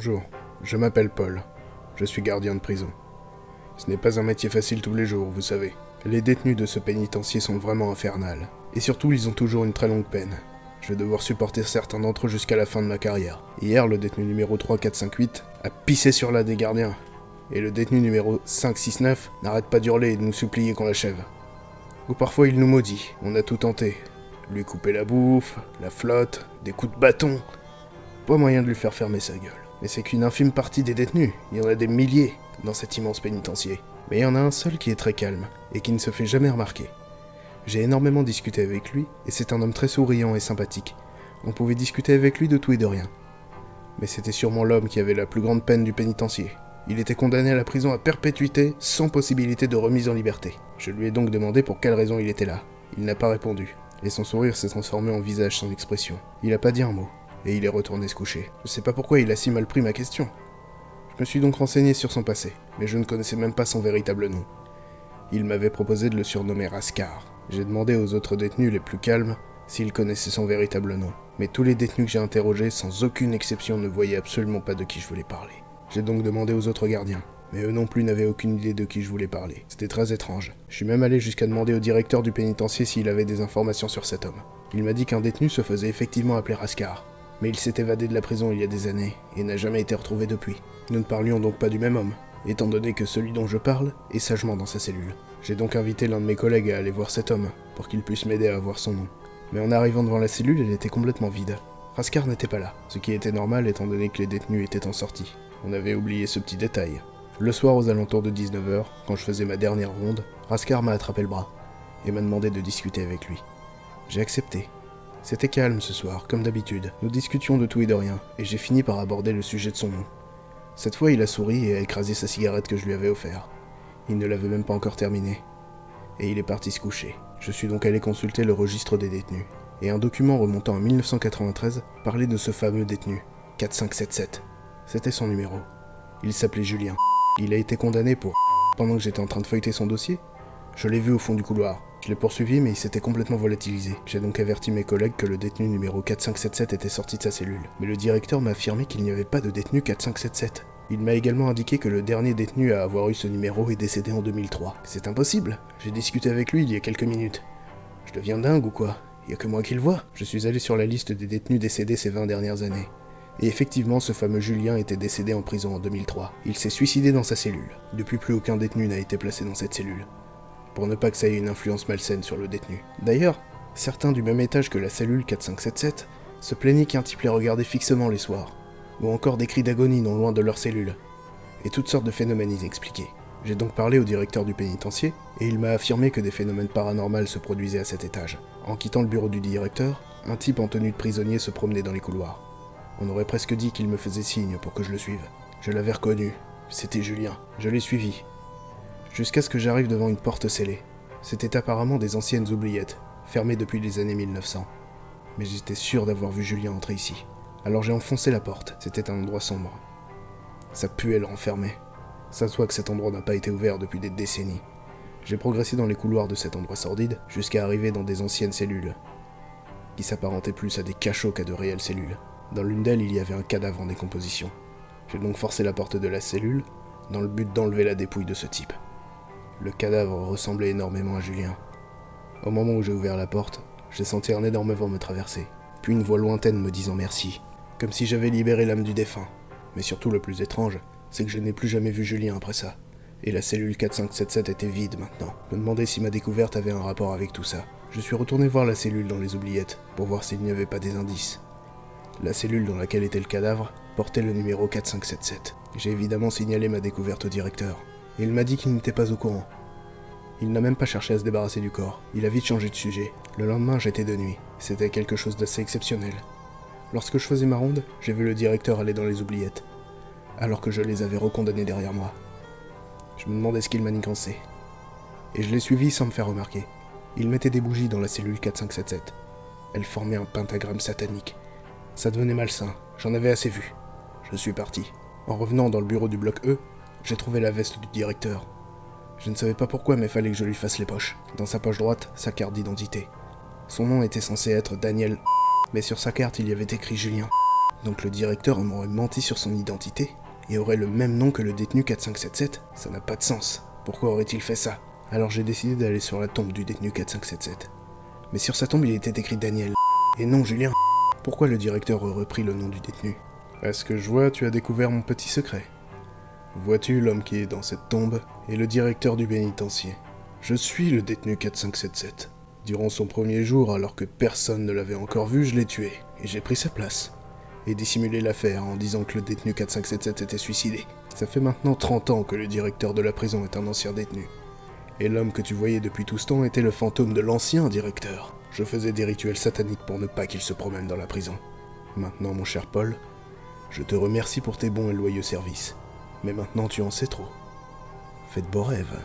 Bonjour, je m'appelle Paul. Je suis gardien de prison. Ce n'est pas un métier facile tous les jours, vous savez. Les détenus de ce pénitencier sont vraiment infernales. Et surtout, ils ont toujours une très longue peine. Je vais devoir supporter certains d'entre eux jusqu'à la fin de ma carrière. Hier, le détenu numéro 3458 a pissé sur l'un des gardiens. Et le détenu numéro 569 n'arrête pas d'hurler et de nous supplier qu'on l'achève. Ou parfois il nous maudit, on a tout tenté. Lui couper la bouffe, la flotte, des coups de bâton. Pas moyen de lui faire fermer sa gueule. Mais c'est qu'une infime partie des détenus, il y en a des milliers dans cet immense pénitencier. Mais il y en a un seul qui est très calme, et qui ne se fait jamais remarquer. J'ai énormément discuté avec lui, et c'est un homme très souriant et sympathique. On pouvait discuter avec lui de tout et de rien. Mais c'était sûrement l'homme qui avait la plus grande peine du pénitencier. Il était condamné à la prison à perpétuité, sans possibilité de remise en liberté. Je lui ai donc demandé pour quelle raison il était là. Il n'a pas répondu, et son sourire s'est transformé en visage sans expression. Il n'a pas dit un mot, et il est retourné se coucher. Je sais pas pourquoi il a si mal pris ma question. Je me suis donc renseigné sur son passé, mais je ne connaissais même pas son véritable nom. Il m'avait proposé de le surnommer Raskar. J'ai demandé aux autres détenus les plus calmes s'ils connaissaient son véritable nom, mais tous les détenus que j'ai interrogés, sans aucune exception, ne voyaient absolument pas de qui je voulais parler. J'ai donc demandé aux autres gardiens, mais eux non plus n'avaient aucune idée de qui je voulais parler. C'était très étrange. Je suis même allé jusqu'à demander au directeur du pénitencier s'il avait des informations sur cet homme. Il m'a dit qu'un détenu se faisait effectivement appeler Raskar, mais il s'est évadé de la prison il y a des années, et n'a jamais été retrouvé depuis. Nous ne parlions donc pas du même homme, étant donné que celui dont je parle est sagement dans sa cellule. J'ai donc invité l'un de mes collègues à aller voir cet homme, pour qu'il puisse m'aider à avoir son nom. Mais en arrivant devant la cellule, elle était complètement vide. Raskar n'était pas là, ce qui était normal étant donné que les détenus étaient en sortie. On avait oublié ce petit détail. Le soir, aux alentours de 19h, quand je faisais ma dernière ronde, Raskar m'a attrapé le bras, et m'a demandé de discuter avec lui. J'ai accepté. C'était calme ce soir, comme d'habitude. Nous discutions de tout et de rien, et j'ai fini par aborder le sujet de son nom. Cette fois, il a souri et a écrasé sa cigarette que je lui avais offert. Il ne l'avait même pas encore terminée. Et il est parti se coucher. Je suis donc allé consulter le registre des détenus. Et un document remontant à 1993 parlait de ce fameux détenu, 4577. C'était son numéro. Il s'appelait Julien. Il a été condamné pour... Pendant que j'étais en train de feuilleter son dossier, je l'ai vu au fond du couloir. Je l'ai poursuivi, mais il s'était complètement volatilisé. J'ai donc averti mes collègues que le détenu numéro 4577 était sorti de sa cellule. Mais le directeur m'a affirmé qu'il n'y avait pas de détenu 4577. Il m'a également indiqué que le dernier détenu à avoir eu ce numéro est décédé en 2003. C'est impossible. J'ai discuté avec lui il y a quelques minutes. Je deviens dingue ou quoi? Il y a que moi qui le vois. Je suis allé sur la liste des détenus décédés ces 20 dernières années. Et effectivement, ce fameux Julien était décédé en prison en 2003. Il s'est suicidé dans sa cellule. Depuis, plus aucun détenu n'a été placé dans cette cellule, pour ne pas que ça ait une influence malsaine sur le détenu. D'ailleurs, certains du même étage que la cellule 4577 se plaignaient qu'un type les regardait fixement les soirs, ou encore des cris d'agonie non loin de leur cellule, et toutes sortes de phénomènes inexpliqués. J'ai donc parlé au directeur du pénitencier, et il m'a affirmé que des phénomènes paranormaux se produisaient à cet étage. En quittant le bureau du directeur, un type en tenue de prisonnier se promenait dans les couloirs. On aurait presque dit qu'il me faisait signe pour que je le suive. Je l'avais reconnu, c'était Julien. Je l'ai suivi, jusqu'à ce que j'arrive devant une porte scellée. C'était apparemment des anciennes oubliettes, fermées depuis les années 1900. Mais j'étais sûr d'avoir vu Julien entrer ici. Alors j'ai enfoncé la porte, c'était un endroit sombre. Ça puait le renfermer. Ça se voit que cet endroit n'a pas été ouvert depuis des décennies. J'ai progressé dans les couloirs de cet endroit sordide, jusqu'à arriver dans des anciennes cellules, qui s'apparentaient plus à des cachots qu'à de réelles cellules. Dans l'une d'elles, il y avait un cadavre en décomposition. J'ai donc forcé la porte de la cellule, dans le but d'enlever la dépouille de ce type. Le cadavre ressemblait énormément à Julien. Au moment où j'ai ouvert la porte, j'ai senti un énorme vent me traverser, puis une voix lointaine me disant merci, comme si j'avais libéré l'âme du défunt. Mais surtout le plus étrange, c'est que je n'ai plus jamais vu Julien après ça. Et la cellule 4577 était vide maintenant. Je me demandais si ma découverte avait un rapport avec tout ça. Je suis retourné voir la cellule dans les oubliettes, pour voir s'il n'y avait pas des indices. La cellule dans laquelle était le cadavre portait le numéro 4577. J'ai évidemment signalé ma découverte au directeur, et il m'a dit qu'il n'était pas au courant. Il n'a même pas cherché à se débarrasser du corps. Il a vite changé de sujet. Le lendemain, j'étais de nuit. C'était quelque chose d'assez exceptionnel. Lorsque je faisais ma ronde, j'ai vu le directeur aller dans les oubliettes, alors que je les avais recondamnés derrière moi. Je me demandais ce qu'il manigançait. Et je l'ai suivi sans me faire remarquer. Il mettait des bougies dans la cellule 4577. Elles formaient un pentagramme satanique. Ça devenait malsain, j'en avais assez vu. Je suis parti. En revenant dans le bureau du bloc E, j'ai trouvé la veste du directeur. Je ne savais pas pourquoi, mais fallait que je lui fasse les poches. Dans sa poche droite, sa carte d'identité. Son nom était censé être Daniel, mais sur sa carte il y avait écrit Julien. Donc le directeur m'aurait menti sur son identité et aurait le même nom que le détenu 4577 ? Ça n'a pas de sens. Pourquoi aurait-il fait ça ? Alors j'ai décidé d'aller sur la tombe du détenu 4577. Mais sur sa tombe il était écrit Daniel. Et non Julien. Pourquoi le directeur aurait repris le nom du détenu ? À ce que je vois, tu as découvert mon petit secret. Vois-tu, l'homme qui est dans cette tombe est le directeur du pénitencier. Je suis le détenu 4577. Durant son premier jour, alors que personne ne l'avait encore vu, je l'ai tué, et j'ai pris sa place. Et dissimulé l'affaire en disant que le détenu 4577 était suicidé. Ça fait maintenant 30 ans que le directeur de la prison est un ancien détenu. Et l'homme que tu voyais depuis tout ce temps était le fantôme de l'ancien directeur. Je faisais des rituels sataniques pour ne pas qu'il se promène dans la prison. Maintenant, mon cher Paul, je te remercie pour tes bons et loyaux services. Mais maintenant tu en sais trop. Fais de beaux rêves.